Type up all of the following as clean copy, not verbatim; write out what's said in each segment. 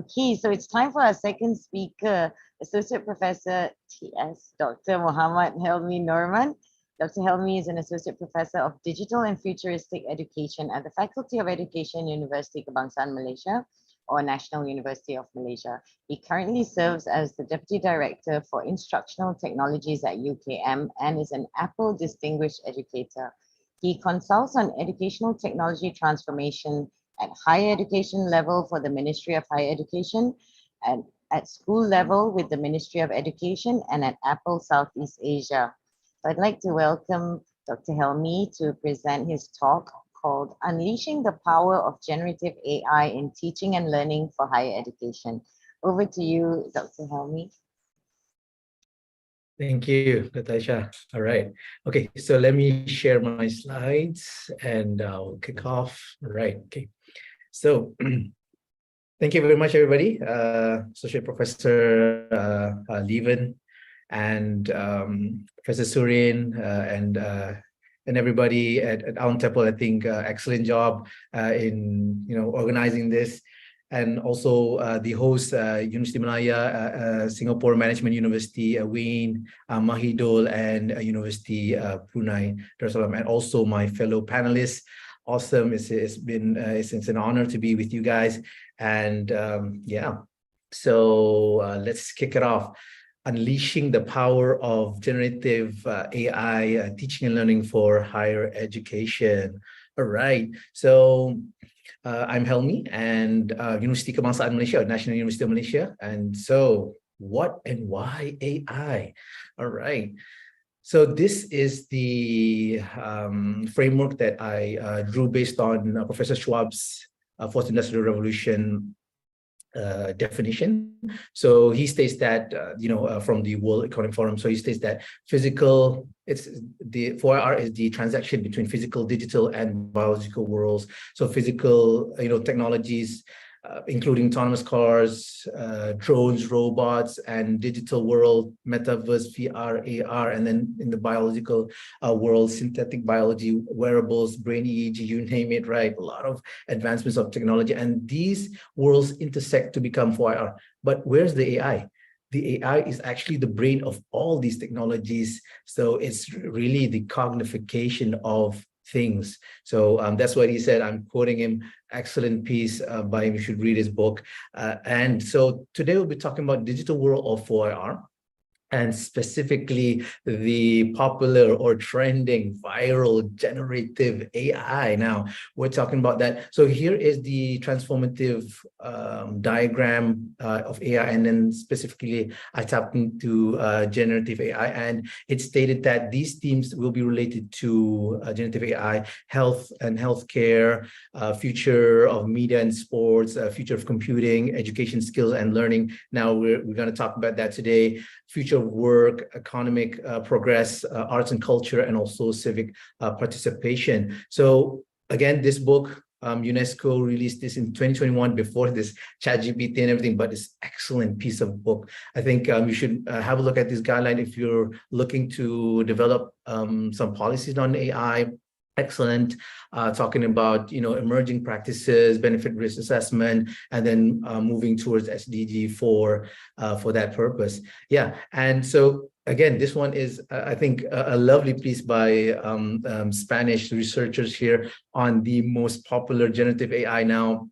Okay, so it's time for our second speaker, Associate Professor TS, Dr. Muhammad Helmi Norman. Dr. Helmi is an Associate Professor of Digital and Futuristic Education at the Faculty of Education, University Kebangsaan Malaysia, or National University of Malaysia. He currently serves as the Deputy Director for Instructional Technologies at UKM and is an Apple Distinguished Educator. He consults on educational technology transformation at higher education level for the Ministry of Higher Education, and at school level with the Ministry of Education, and at Apple Southeast Asia. So I'd like to welcome Dr. Helmi to present his talk called Unleashing the Power of Generative AI in Teaching and Learning for Higher Education. Over to you, Dr. Helmi. Thank you, Natasha. All right. Okay, so let me share my slides and I'll kick off. All right. Okay. So thank you very much, everybody. Associate Professor Leven and Professor Surin and everybody at Temple. I think excellent job in organizing this. And also the host, University Malaya, Singapore Management University, Wayne, Mahidol, and University Brunei Darussalam, and also my fellow panelists. Awesome! It's an honor to be with you guys, and yeah. So let's kick it off. Unleashing the power of generative AI, teaching and learning for higher education. All right. So. I'm Helmi, and University Kebangsaan Malaysia, National University of Malaysia. And so, what and why AI? All right. So this is the framework that I drew based on Professor Schwab's Fourth Industrial Revolution definition. So he states that from the World Economic Forum. So he states that it's the 4R is the transaction between physical, digital, and biological worlds. So physical, technologies, including autonomous cars, drones, robots, and digital world, metaverse, VR, AR, and then in the biological world, synthetic biology, wearables, brain EEG, you name it, right? A lot of advancements of technology, and these worlds intersect to become 4R. But where's the AI? The AI is actually the brain of all these technologies. So it's really the cognification of things. So that's what he said. I'm quoting him. Excellent piece by him. You should read his book. And so today we'll be talking about digital world of 4R, and specifically the popular or trending viral generative AI. Now we're talking about that. So here is the transformative diagram of AI, and then specifically I tapped into generative AI, and it stated that these themes will be related to generative AI, health and healthcare, future of media and sports, future of computing, education, skills, and learning. Now we're going to talk about that today. Future of work, economic progress, arts and culture, and also civic participation. So again, this book, UNESCO released this in 2021 before this ChatGPT and everything, but it's excellent piece of book. I think you should have a look at this guideline if you're looking to develop some policies on AI. Excellent, talking about emerging practices, benefit risk assessment, and then moving towards SDG for that purpose. Yeah, and so again, this one is I think a lovely piece by Spanish researchers here on the most popular generative AI now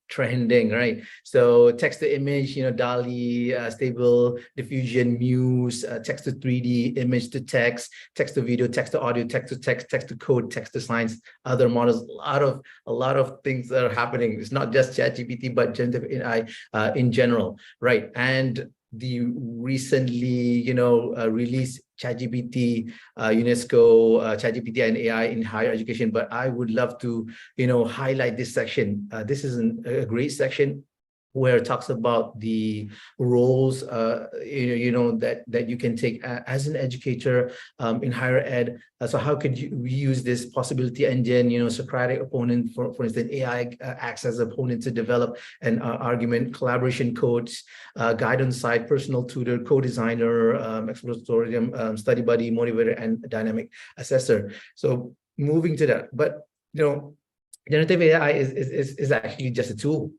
trending, right? So text to image, DALI, stable diffusion, Muse, text to 3D, image to text to video, text to audio, text to text, text to code, text to science, other models. A lot of things that are happening. It's not just ChatGPT, but generative AI in general, right? And the recently, released ChatGPT, UNESCO, ChatGPT and AI in higher education. But I would love to, highlight this section. This is a great section where it talks about the roles, that you can take as an educator in higher ed. So how could we use this possibility engine, Socratic opponent, for instance, AI acts as an opponent to develop an argument, collaboration coach, guide on site, personal tutor, co-designer, exploratorium, study buddy, motivator, and dynamic assessor. So moving to that, but generative AI is actually just a tool.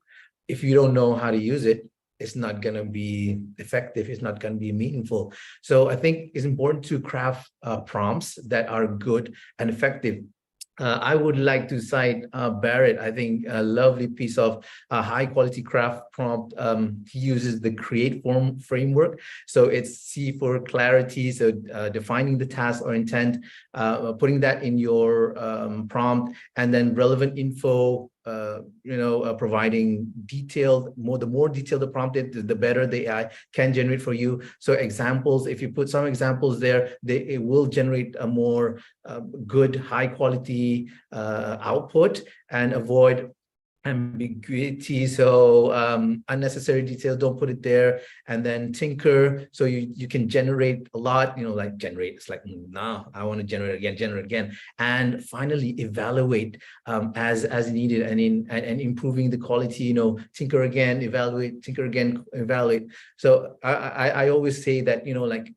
if you don't know how to use it, it's not going to be effective. It's not going to be meaningful. So I think it's important to craft prompts that are good and effective. I would like to cite Barrett. I think a lovely piece of high quality craft prompt. He uses the create form framework. So it's C for clarity. So defining the task or intent, putting that in your prompt, and then relevant info, providing detailed, the more detailed the prompt is, the better the AI can generate for you. So examples, if you put some examples there, it will generate a more good, high quality output and avoid ambiguity. So unnecessary details, don't put it there. And then tinker, so you can generate a lot, like generate, it's like, no, I want to generate again. And finally evaluate as needed, and improving the quality, tinker again, evaluate, tinker again, evaluate. So I always say that, like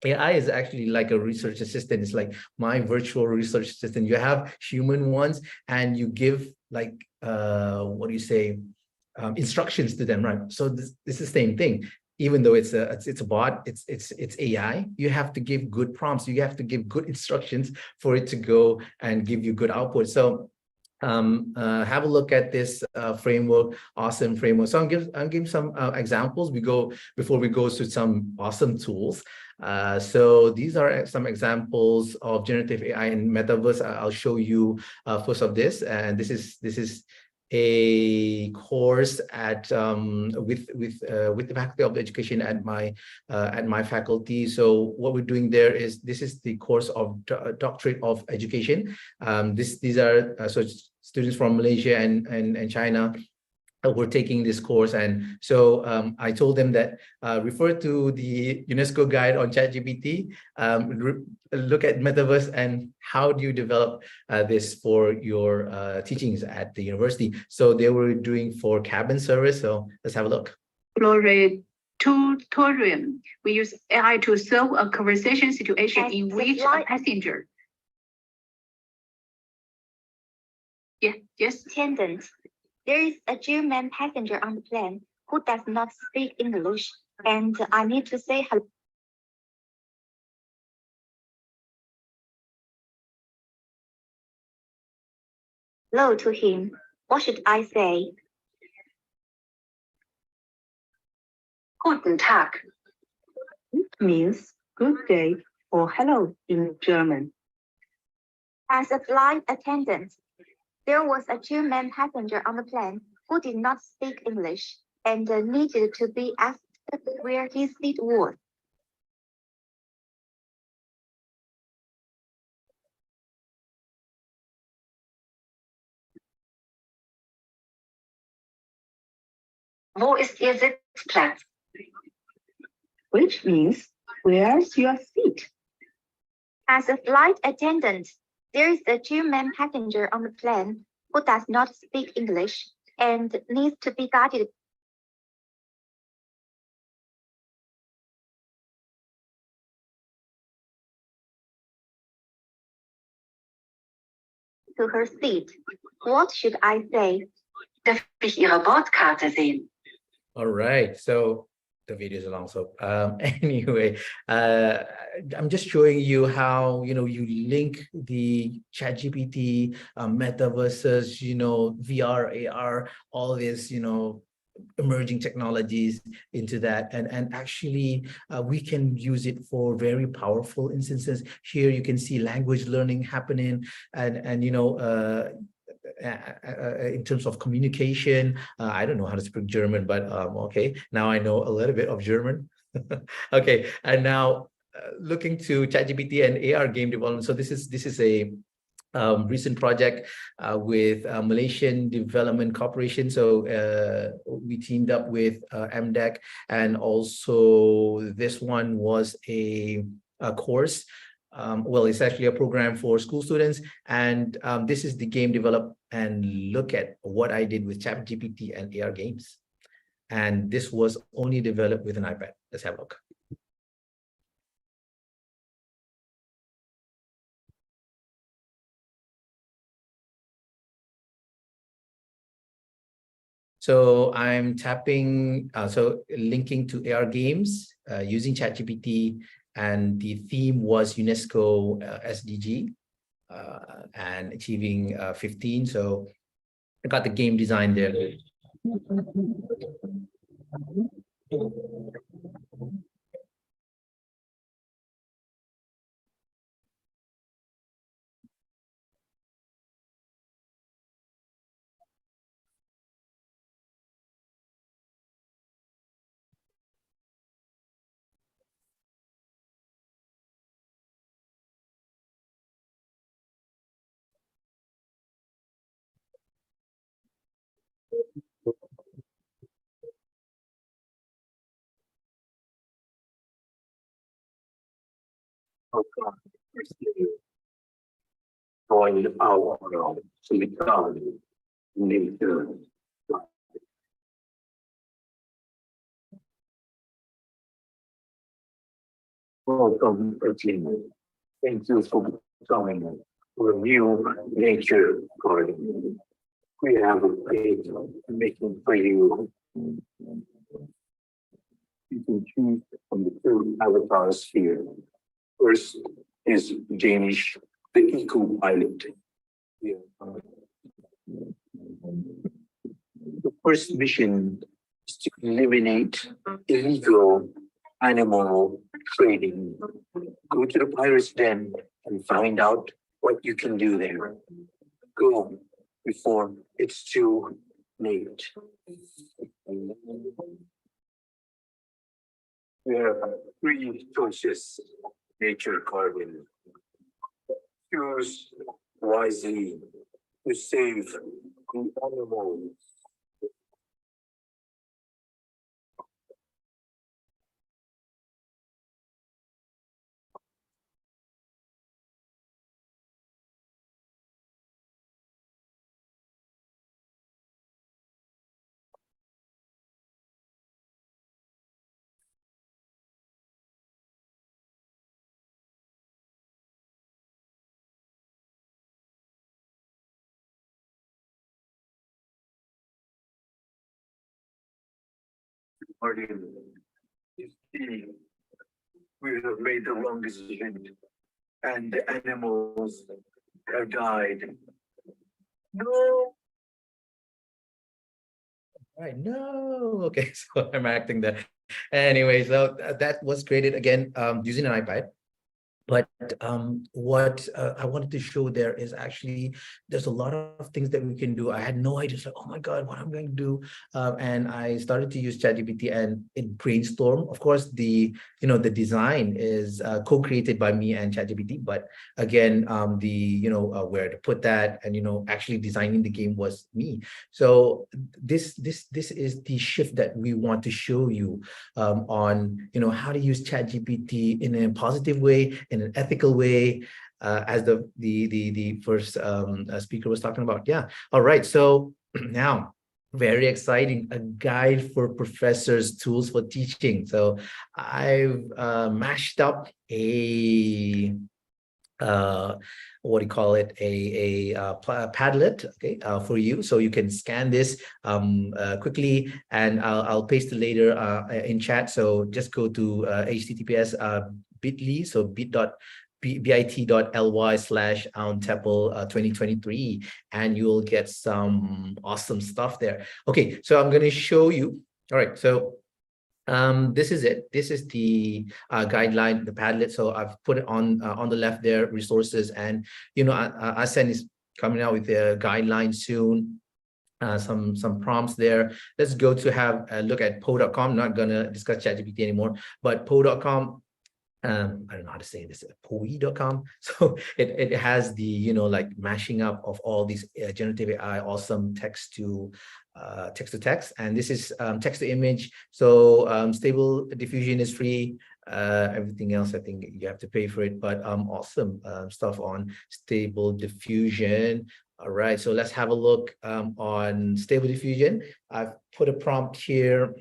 AI is actually like a research assistant. It's like my virtual research assistant. You have human ones, and you give like what do you say, instructions to them, right? So this is the same thing. Even though it's a bot, it's AI. You have to give good prompts. You have to give good instructions for it to go and give you good output. So have a look at this framework, awesome framework. So I'll give some examples. Before we go to some awesome tools. So these are some examples of generative AI in metaverse. I'll show you first of this, and this is a course at with the Faculty of Education at my faculty. So what we're doing there is, this is the course of Doctorate of Education. These are so students from Malaysia and China were taking this course. And so I told them that refer to the UNESCO guide on ChatGPT, look at metaverse, and how do you develop this for your teachings at the university. So they were doing for cabin service. So let's have a look. Tutorial. We use AI to solve a conversation situation in which a passenger. Yes. Attendant. There is a German passenger on the plane who does not speak English, and I need to say hello to him. What should I say? Guten Tag. It means good day or hello in German. As a flight attendant, there was a German passenger on the plane who did not speak English and needed to be asked where his seat was. Wo ist Ihr Sitzplatz? Which means, where's your seat? As a flight attendant, there is a German passenger on the plane who does not speak English and needs to be guided to her seat. What should I say? Darf ich Ihre Bordkarte sehen? All right, so the video is long. So anyway, I'm just showing you how you link the ChatGPT, metaverses, VR, AR, all this emerging technologies into that, and actually we can use it for very powerful instances. Here you can see language learning happening, and in terms of communication. I don't know how to speak German, but okay, now I know a little bit of German. Okay, and now looking to ChatGPT and AR game development. So this is a recent project with Malaysian Development Corporation. So we teamed up with MDEC, and also this one was a course. Well, it's actually a program for school students, and this is the game developed. And look at what I did with ChatGPT and AR games. And this was only developed with an iPad. Let's have a look. So I'm tapping, so linking to AR games using ChatGPT, and the theme was UNESCO SDG and achieving 15. So I got the game design there. Going out to become nature. Welcome, Virginia. Thank you for coming to a new nature garden. We have a page making for you. You can choose from the two avatars here. First is Danish, the eco pilot. Yeah. The first mission is to eliminate illegal animal trading. Go to the pirate's den and find out what you can do there. Go before it's too late. We have three choices, nature garden. Choose wisely to save the animals. Martin, you see, we have made the wrong decision and the animals have died. No. Right, no, okay, so I'm acting there. Anyway, so that was created again using an iPad. But what I wanted to show there is actually there's a lot of things that we can do. I had no idea. It's like, oh my God, what I'm going to do. And I started to use ChatGPT and it brainstorm. Of course, the design is co-created by me and ChatGPT. But again, where to put that and actually designing the game was me. So this is the shift that we want to show you on how to use ChatGPT in a positive way, in an ethical way, as the first speaker was talking about. Yeah. All right. So now, very exciting, a guide for professors, tools for teaching. So I've mashed up a what do you call it, a Padlet, okay, for you, so you can scan this quickly, and I'll paste it later in chat. So just go to https bit.ly, so bit.ly/Auntepel 2023, and you'll get some awesome stuff there. Okay, so I'm going to show you. All right, so this is it. This is the guideline, the Padlet. So I've put it on the left there, resources, and Asen is coming out with the guideline soon. Some prompts there. Let's go to have a look at po.com. Not gonna discuss ChatGPT anymore, but po.com. I don't know how to say this, poi.com. So it has the like mashing up of all these generative AI awesome text to text, and this is text to image. So stable diffusion is free. Everything else I think you have to pay for it, but awesome stuff on stable diffusion. All right, so let's have a look on stable diffusion. I've put a prompt here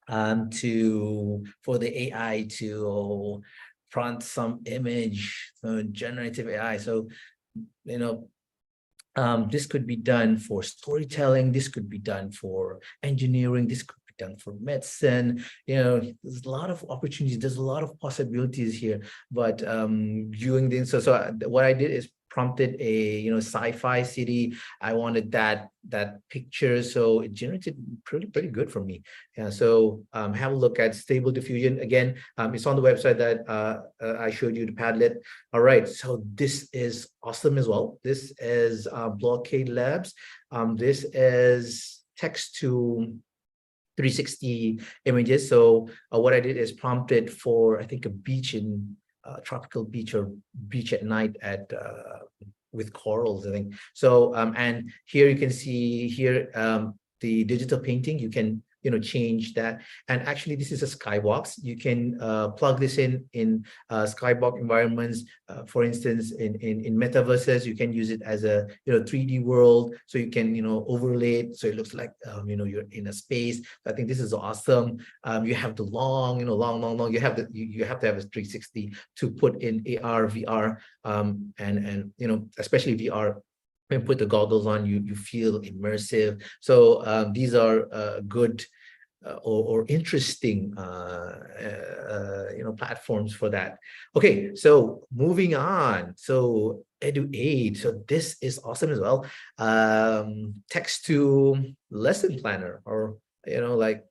for the AI to prompt some image, so generative AI. So This could be done for storytelling. This could be done for engineering. This could be done for medicine. There's a lot of opportunities. There's a lot of possibilities here. But doing this, so what I did is prompted a sci-fi city. I wanted that picture, so it generated pretty good for me. Yeah. So have a look at Stable Diffusion again. It's on the website that I showed you, the Padlet. All right. So this is awesome as well. This is Blockade Labs. This is text to 360 images. So what I did is prompted for, I think, a beach in tropical beach or beach at night at with corals, I think. So and here you can see here the digital painting. You can change that, and actually this is a skybox. You can plug this in skybox environments. For instance, in metaverses, you can use it as a 3D world, so you can overlay it so it looks like you're in a space. I think this is awesome. You have the long you have to have a 360 to put in AR, VR, and especially VR. When you put the goggles on, you feel immersive. So these are good or interesting platforms for that. Okay, so moving on. So Edu8. So this is awesome as well. Text to lesson planner, or like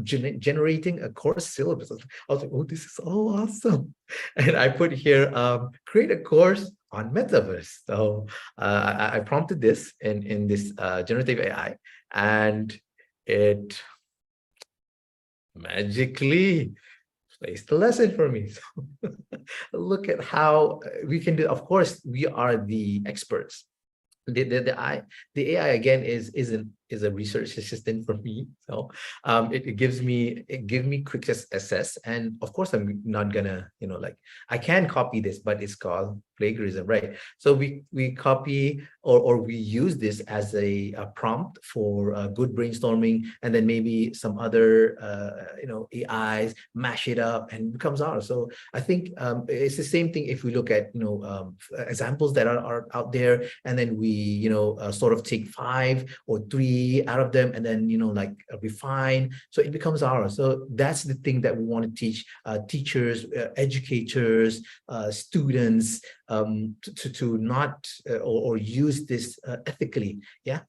generating a course syllabus. I was like, oh, this is so awesome. And I put here, create a course on metaverse. So I prompted this in this generative AI, and it magically plays the lesson for me. So look at how we can do. Of course, we are the experts. The AI again is a research assistant for me. So it gives me quick access, and of course I'm not gonna like, I can copy this, but it's called plagiarism, right? So we copy or we use this as a prompt for good brainstorming, and then maybe some other AIs mash it up and it becomes ours. So I think it's the same thing if we look at examples that are out there, and then we sort of take 5 or 3 out of them, and then like refine, so it becomes ours. So that's the thing that we want to teach teachers, educators, students, to not or use this ethically. Yeah.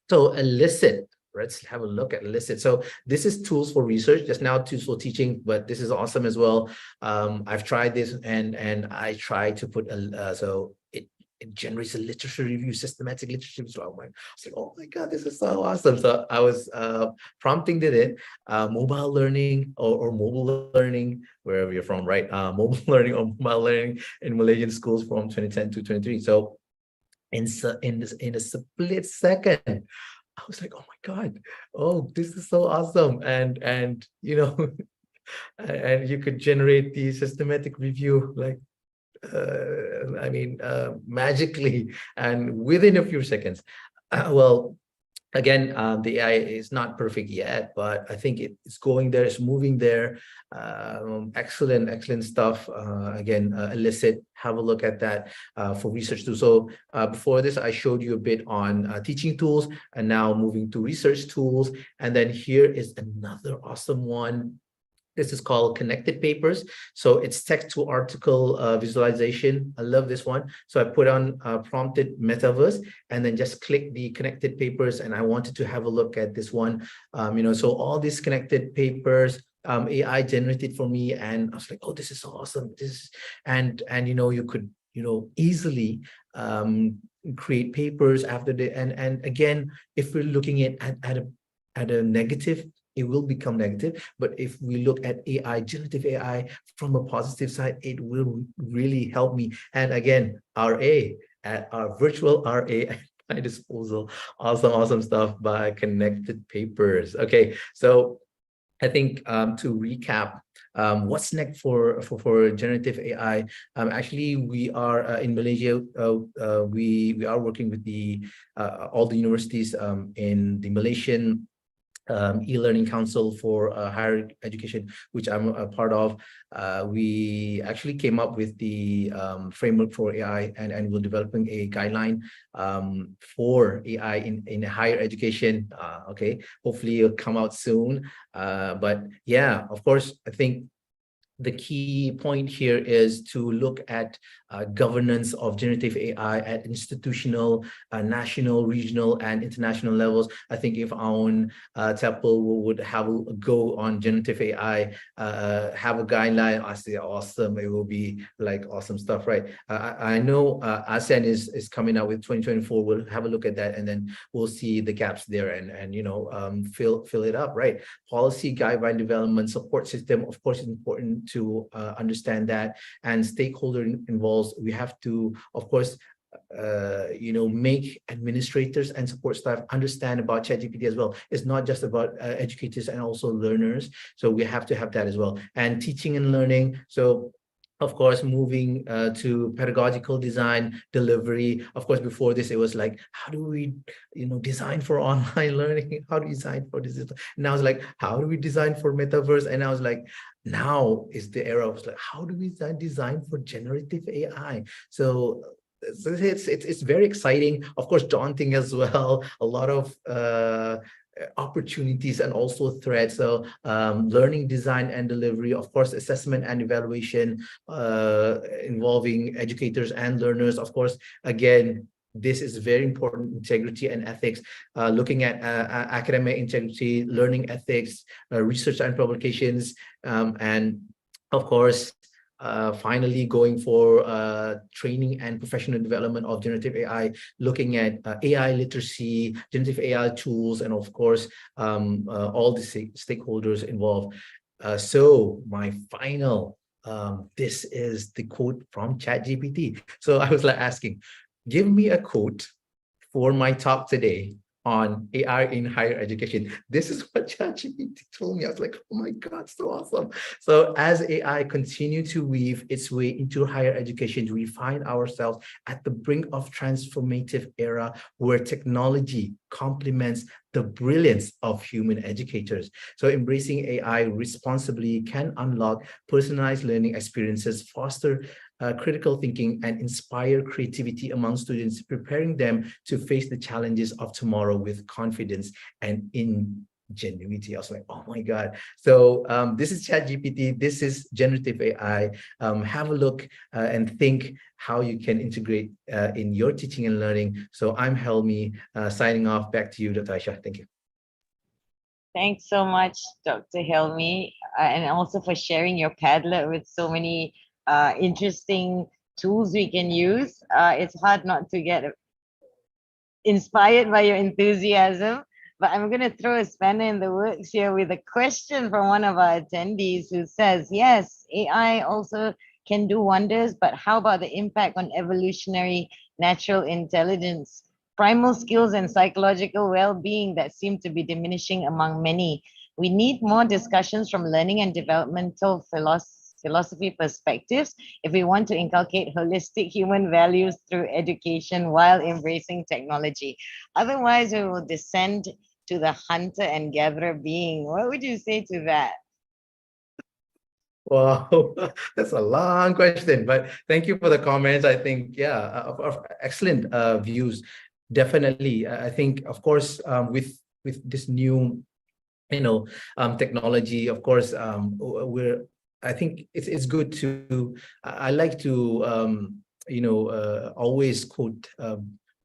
So elicit. Let's have a look at elicit. So this is tools for research, just now tools for teaching, but this is awesome as well. I've tried this, and I try to put so it generates a literature review, systematic literature review. So I was like, oh my God, this is so awesome. So I was prompting it in mobile learning or mobile learning, wherever you're from, right? Mobile learning or mobile learning in Malaysian schools from 2010 to 2023. So in a split second, I was like, oh my God, oh, this is so awesome. And and you could generate the systematic review like magically and within a few seconds. Well, again, the AI is not perfect yet, but I think it's going there, it's moving there. Excellent stuff. Again, elicit, have a look at that for research too. So before this, I showed you a bit on teaching tools, and now moving to research tools. And then here is another awesome one. This is called Connected Papers. So it's text to article visualization. I love this one. So I put on prompted metaverse, and then just click the Connected Papers. And I wanted to have a look at this one. So all these connected papers, AI generated for me, and I was like, oh, this is so awesome. And you could easily create papers after and again, if we're looking at a negative, it will become negative. But if we look at AI, generative AI from a positive side, it will really help me. And again, our virtual RA at my disposal. Awesome stuff by Connected Papers. Okay, so I think to recap, what's next for generative AI? Actually, we are in Malaysia. We are working with all the universities in the Malaysian e-learning council for higher education, which I'm a part of. We actually came up with the framework for AI, and we're developing a guideline for AI in higher education. Okay, hopefully it'll come out soon. But yeah, of course, I think the key point here is to look at governance of generative AI at institutional, national, regional, and international levels. I think if our Temple would have a go on generative AI, have a guideline, I say awesome. It will be like awesome stuff, right? I know ASEAN is coming out with 2024. We'll have a look at that, and then we'll see the gaps there, and fill it up, right? Policy guideline development support system, of course, is important to understand that, and stakeholder involves. We have to, of course, make administrators and support staff understand about ChatGPT as well. It's not just about educators and also learners. So we have to have that as well. And teaching and learning. So of course, moving to pedagogical design, delivery. Of course, before this, it was like, how do we, design for online learning? How do we design for this? Now it's like, how do we design for metaverse? And I was like, now is the era of like, how do we design for generative AI? So it's very exciting, of course, daunting as well. A lot of opportunities and also threats. So learning design and delivery, of course, assessment and evaluation involving educators and learners. Of course, again, this is very important, integrity and ethics, looking at academic integrity, learning ethics, research and publications, and of course, finally going for training and professional development of generative AI, looking at AI literacy, generative AI tools, and of course, all the stakeholders involved. So my final, this is the quote from ChatGPT. So I was like asking, give me a quote for my talk today on AI in higher education. This is what ChatGPT told me. I was like, oh my God, so awesome. So as AI continue to weave its way into higher education, we find ourselves at the brink of transformative era where technology complements the brilliance of human educators. So embracing AI responsibly can unlock personalized learning experiences, foster critical thinking, and inspire creativity among students, preparing them to face the challenges of tomorrow with confidence and ingenuity. I was like, oh my God. So this is ChatGPT. This is generative AI. Have a look and think how you can integrate in your teaching and learning. So I'm Helmi, signing off. Back to you, Dr. Aisha. Thank you. Thanks so much, Dr. Helmi, and also for sharing your Padlet with so many interesting tools we can use. It's hard not to get inspired by your enthusiasm, but I'm going to throw a spanner in the works here with a question from one of our attendees who says, yes, AI also can do wonders, but how about the impact on evolutionary natural intelligence, primal skills, and psychological well-being that seem to be diminishing among many? We need more discussions from learning and developmental philosophy perspectives if we want to inculcate holistic human values through education while embracing technology. Otherwise, we will descend to the hunter and gatherer being. What would you say to that? Wow, that's a long question, but thank you for the comments. I think, yeah, excellent views. Definitely. I think, of course, with this new, technology, of course, I think it's good to, I like to, always quote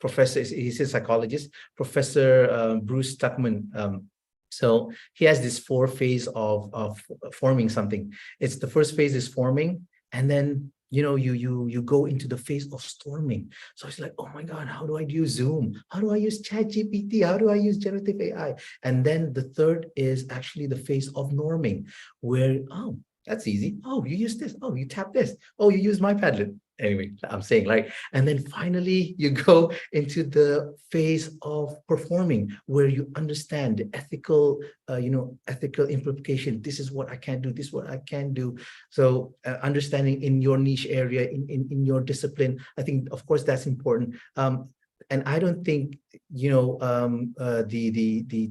Professor, he's a psychologist, Professor Bruce Tuckman. So he has this 4 phase of forming something. It's the first phase is forming, and then you go into the phase of storming. So it's like, oh my God, how do I use Zoom? How do I use ChatGPT? How do I use generative AI? And then the third is actually the phase of norming, where, oh, that's easy. Oh, you use this. Oh, you tap this. Oh, you use my Padlet. Anyway, I'm saying, like, and then finally you go into the phase of performing, where you understand the ethical, ethical implication. This is what I can do. This is what I can do. So understanding in your niche area, in your discipline, I think, of course, that's important. And I don't think, the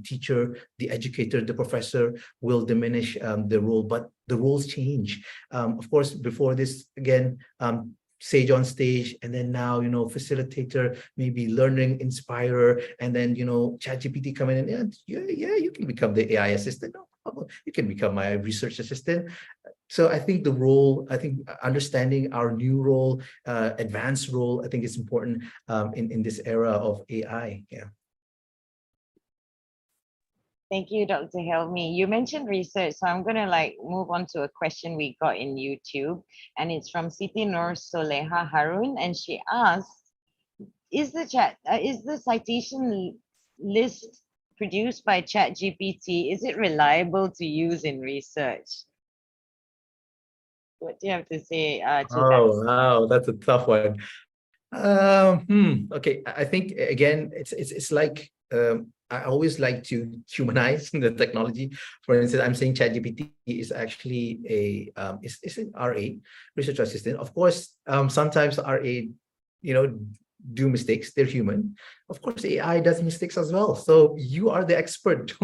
teacher, the educator, the professor will diminish the role, but the roles change. Of course, before this, again, sage on stage, and then now, facilitator, maybe learning inspirer, and then, ChatGPT come in and yeah, you can become the AI assistant. No problem. You can become my research assistant. So I think understanding our new role, advanced role, I think is important in this era of AI. Yeah. Thank you, Dr. Helmi. You mentioned research, so I'm gonna move on to a question we got in YouTube, and it's from Siti Nur Soleha Harun, and she asks, is the citation list produced by ChatGPT, is it reliable to use in research? What do you have to say to that? Oh, wow, that's a tough one. Okay, I think again, it's like I always like to humanize the technology. For instance, I'm saying ChatGPT is actually is an RA, research assistant. Of course, sometimes RA, do mistakes. They're human. Of course, AI does mistakes as well. So you are the expert.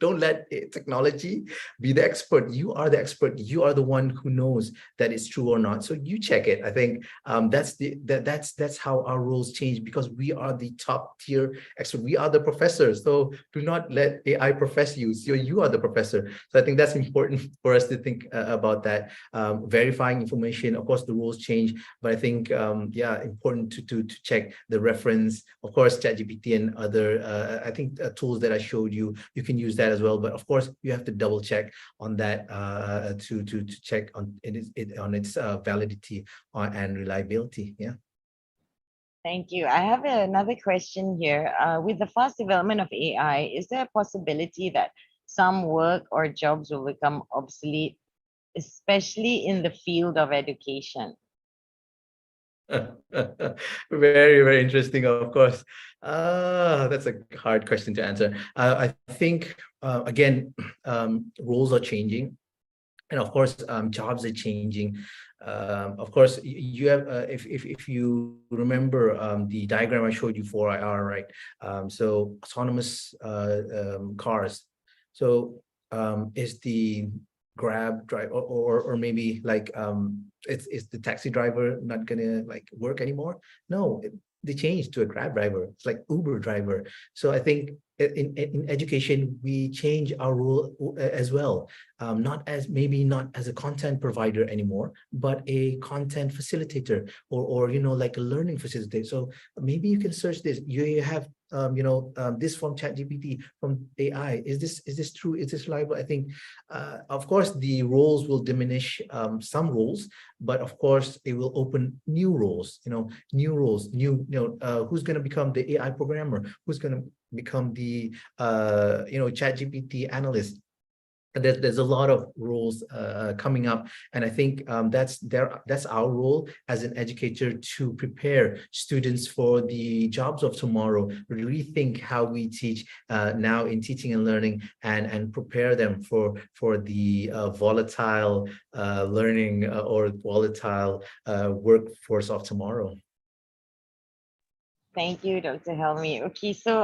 Don't let technology be the expert. You are the expert. You are the one who knows that it's true or not. So you check it. I think that's how our roles change, because we are the top tier expert. We are the professors. So do not let AI profess you. So you are the professor. So I think that's important for us to think about that. Verifying information. Of course, the rules change, but I think important to check the reference. Of course, ChatGPT and other tools that I showed you, you can use that as well. But of course, you have to double check on that to check on its validity and reliability. Yeah. Thank you. I have another question here. With the fast development of AI, is there a possibility that some work or jobs will become obsolete, especially in the field of education? Very, very interesting, of course. That's a hard question to answer. I think, again, roles are changing. And of course, jobs are changing. Of course, you have, if you remember the diagram I showed you for IR, right? So autonomous cars. So is the Grab drive or maybe it's the taxi driver not gonna work anymore? No, they changed to a Grab driver. It's like Uber driver. So I think in education, we change our role as well. Not as a content provider anymore, but a content facilitator or like a learning facilitator. So maybe you can search this. You have this from ChatGPT, from AI. Is this true? Is this reliable? I think, of course, the roles will diminish some roles, but of course, it will open new roles. New roles. Who's going to become the AI programmer? Who's going to become the ChatGPT analyst? There's a lot of roles coming up, and I think that's our role as an educator, to prepare students for the jobs of tomorrow, rethink how we teach now in teaching and learning, and prepare them for the volatile learning or volatile workforce of tomorrow. Thank you, Dr. Helmi. Okay, so